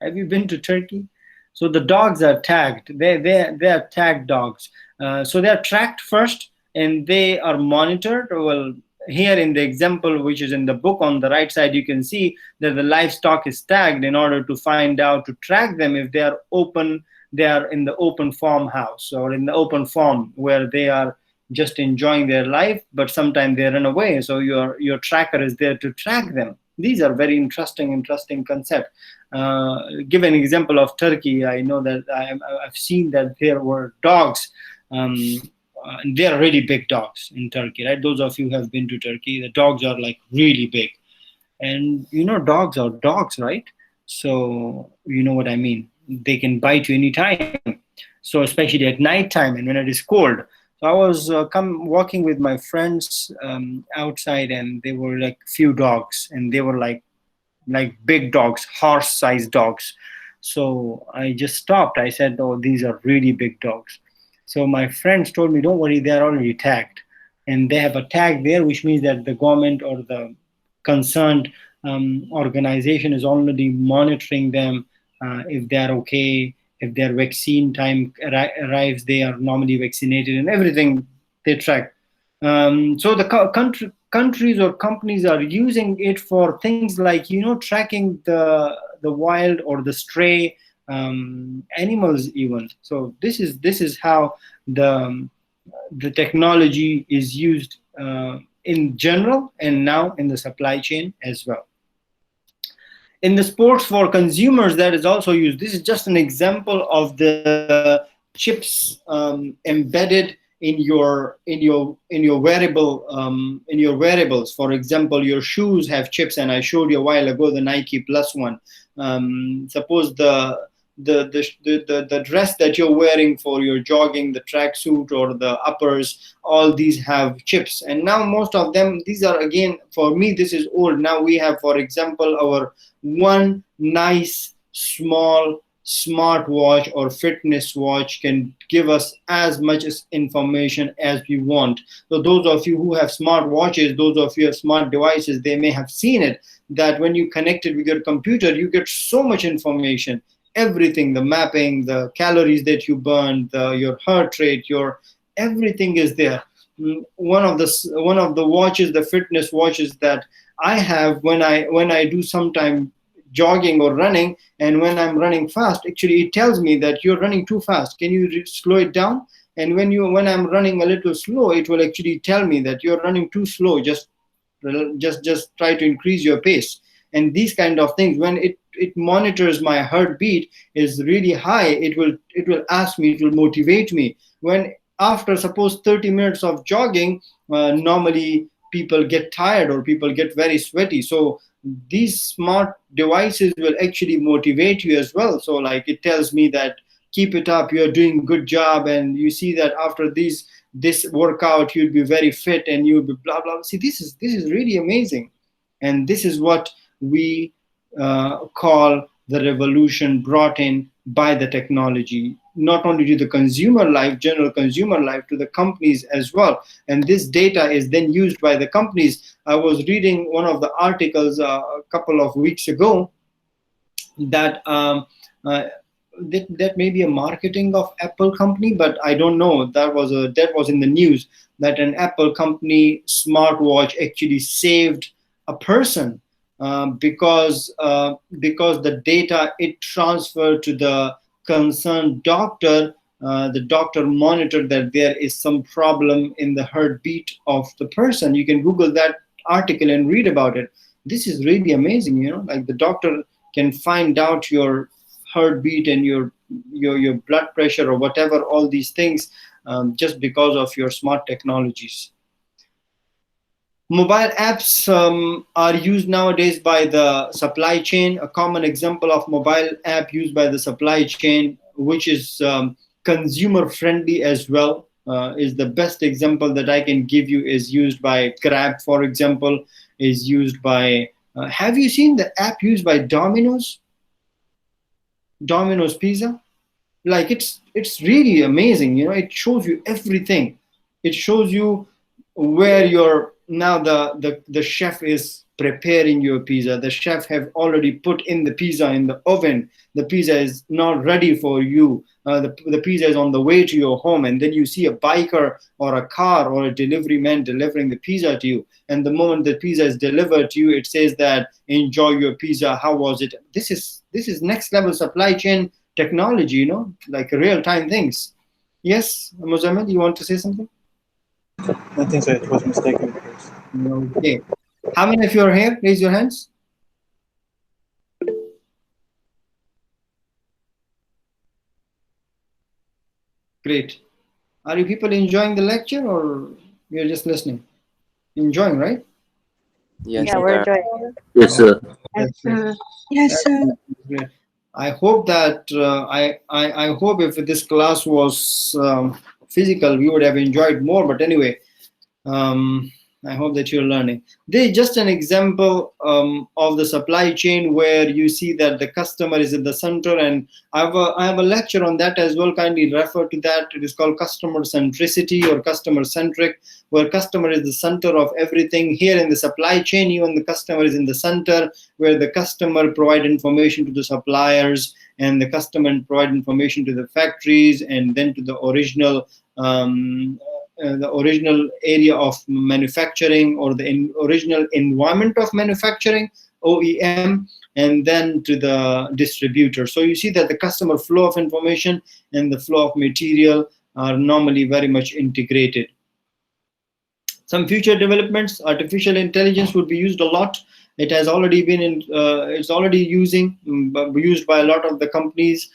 Have you been to Turkey? So the dogs are tagged. They are tagged dogs. So they are tracked first and they are monitored. Well, here in the example, which is in the book on the right side, you can see that the livestock is tagged in order to find out, to track them if they are open, they are in the open farmhouse or in the open farm where they are just enjoying their life, but sometimes they run away. So your tracker is there to track them. These are very interesting concept. Give an example of Turkey. I know that I've seen that there were dogs. They are really big dogs in Turkey, right? Those of you who have been to Turkey, the dogs are like really big. And you know, dogs are dogs, right? So you know what I mean. They can bite you anytime. So especially at night time and when it is cold. So I was walking with my friends outside, and they were like few dogs, and they were like like big dogs, horse-sized dogs. So I just stopped. I said, "Oh, these are really big dogs." So my friends told me, "Don't worry, they're already tagged." And they have a tag there, which means that the government or the concerned organization is already monitoring them. If they're okay, if their vaccine time arrives, they are normally vaccinated, and everything they track. So the countries or companies are using it for things like, tracking the wild or the stray animals even. So this is how the technology is used in general, and now in the supply chain as well. In the sports for consumers, that is also used. This is just an example of the chips embedded in your wearables. For example, your shoes have chips, and I showed you a while ago the Nike Plus one. Suppose the dress that you're wearing for your jogging, the tracksuit or the uppers, all these have chips. And now most of them, these are, again, for me, this is old. Now we have, for example, our one nice small smartwatch or fitness watch can give us as much information as we want. So those of you who have smart watches, those of you who have smart devices, they may have seen it, that when you connect it with your computer, you get so much information. Everything, the mapping, the calories that you burn, your heart rate, everything is there. One of the watches, the fitness watches that I have, when I do sometime jogging or running, and when I'm running fast, actually it tells me that you're running too fast. Can you slow it down? And when I'm running a little slow, it will actually tell me that you're running too slow. Just try to increase your pace. And these kind of things, when it monitors my heartbeat is really high, it will ask me, it will motivate me. When after suppose 30 minutes of jogging, normally people get tired or people get very sweaty. So these smart devices will actually motivate you as well. So like it tells me that keep it up, you're doing a good job, and you see that after this workout you'll be very fit and you'll be blah blah. See, this is really amazing, and this is what we call the revolution brought in by the technology, not only to the consumer life, general consumer life, to the companies as well. And this data is then used by the companies. I was reading one of the articles a couple of weeks ago that that may be a marketing of Apple company, but I don't know. That was in the news that an Apple company smartwatch actually saved a person because the data it transferred to the concerned doctor. The doctor monitored that there is some problem in the heartbeat of the person. You can Google that article and read about it. This is really amazing, like the doctor can find out your heartbeat and your blood pressure or whatever, all these things, just because of your smart technologies. Mobile apps are used nowadays by the supply chain. A common example of mobile app used by the supply chain, which is consumer friendly as well, is the best example that I can give you, is used by Grab, for example, is used by, have you seen the app used by Domino's Pizza? Like it's really amazing. It shows you everything. It shows you where now the chef is preparing your pizza. The chef have already put in the pizza in the oven. The pizza is not ready for you. The pizza is on the way to your home, and then you see a biker or a car or a delivery man delivering the pizza to you. And the moment the pizza is delivered to you, it says that enjoy your pizza. How was it? This is next level supply chain technology. Like real time things. Yes, Muzammil, you want to say something? Nothing, sir. It was mistaken. Okay. How many of you are here? Raise your hands. Great. Are you people enjoying the lecture, or you're just listening? Enjoying, right? Yes, Yeah, we're enjoying. Yes, sir. Yes, sir. Great. I hope that I hope if this class was physical, we would have enjoyed more. But anyway, I hope that you're learning. This is just an example of the supply chain where you see that the customer is at the center, and I have a lecture on that as well. Kindly refer to that. It is called customer centricity or customer centric, where customer is the center of everything. Here in the supply chain, even the customer is in the center, where the customer provide information to the suppliers, and the customer provide information to the factories, and then to the original area of manufacturing, or the original environment of manufacturing, OEM, and then to the distributor. So you see that the customer flow of information and the flow of material are normally very much integrated. Some future developments: artificial intelligence would be used a lot. It has already been it's already used by a lot of the companies.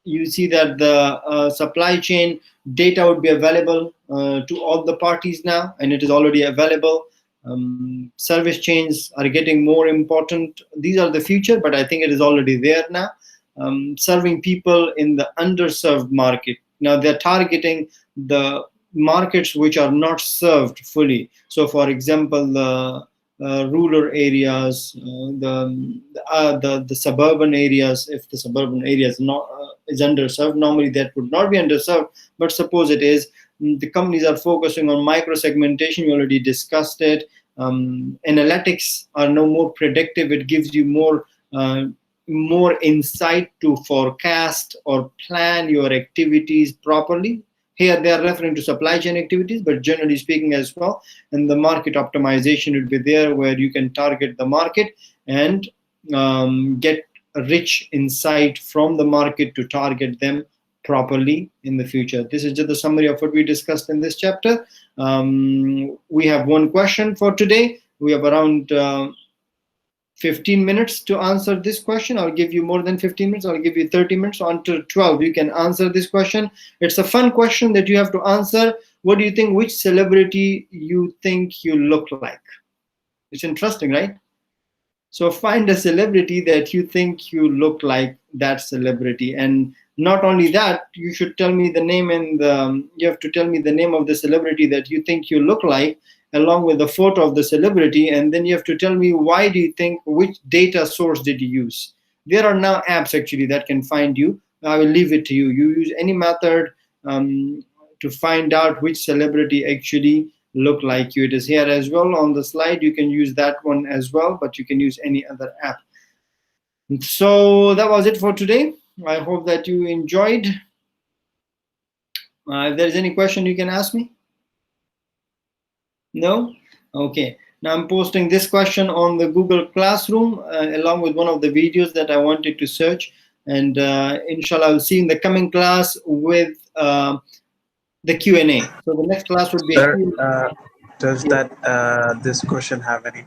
You see that the supply chain data would be available to all the parties now, and it is already available. Service chains are getting more important. These are the future, but I think it is already there now. Serving people in the underserved market. Now they're targeting the markets which are not served fully. So for example, the rural areas, the suburban areas. If the suburban area is underserved, normally that would not be underserved, but suppose it is. The companies are focusing on micro segmentation. We already discussed it. Analytics are no more predictive. It gives you more insight to forecast or plan your activities properly. Here they are referring to supply chain activities, but generally speaking as well. And the market optimization would be there, where you can target the market and get rich insight from the market to target them properly in the future. This is just a summary of what we discussed in this chapter. We have one question for today. We have around 15 minutes to answer this question. I'll give you more than 15 minutes. I'll give you 30 minutes. Until 12, you can answer this question. It's a fun question that you have to answer. What do you think? Which celebrity you think you look like? It's interesting, right? So find a celebrity that you think you look like that celebrity. And not only that, you should tell me the name, and you have to tell me the name of the celebrity that you think you look like, along with the photo of the celebrity, and then you have to tell me why do you think, which data source did you use. There are now apps actually that can find you. I will leave it to you. You use any method to find out which celebrity actually look like you. It is here as well on the slide. You can use that one as well, but you can use any other app. So that was it for today. I hope that you enjoyed. If there's any question, you can ask me. No? Okay. Now I'm posting this question on the Google Classroom along with one of the videos that I wanted to search. And inshallah, I'll see you in the coming class with the Q&A. So the next class would be. Sir, does that this question have any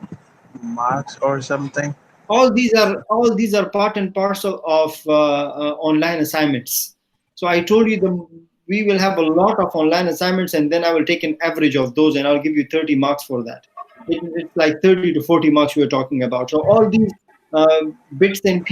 marks or something? All these are part and parcel of online assignments. So I told you we will have a lot of online assignments, and then I will take an average of those, and I'll give you 30 marks for that. It's like 30 to 40 marks we're talking about. So all these bits and pieces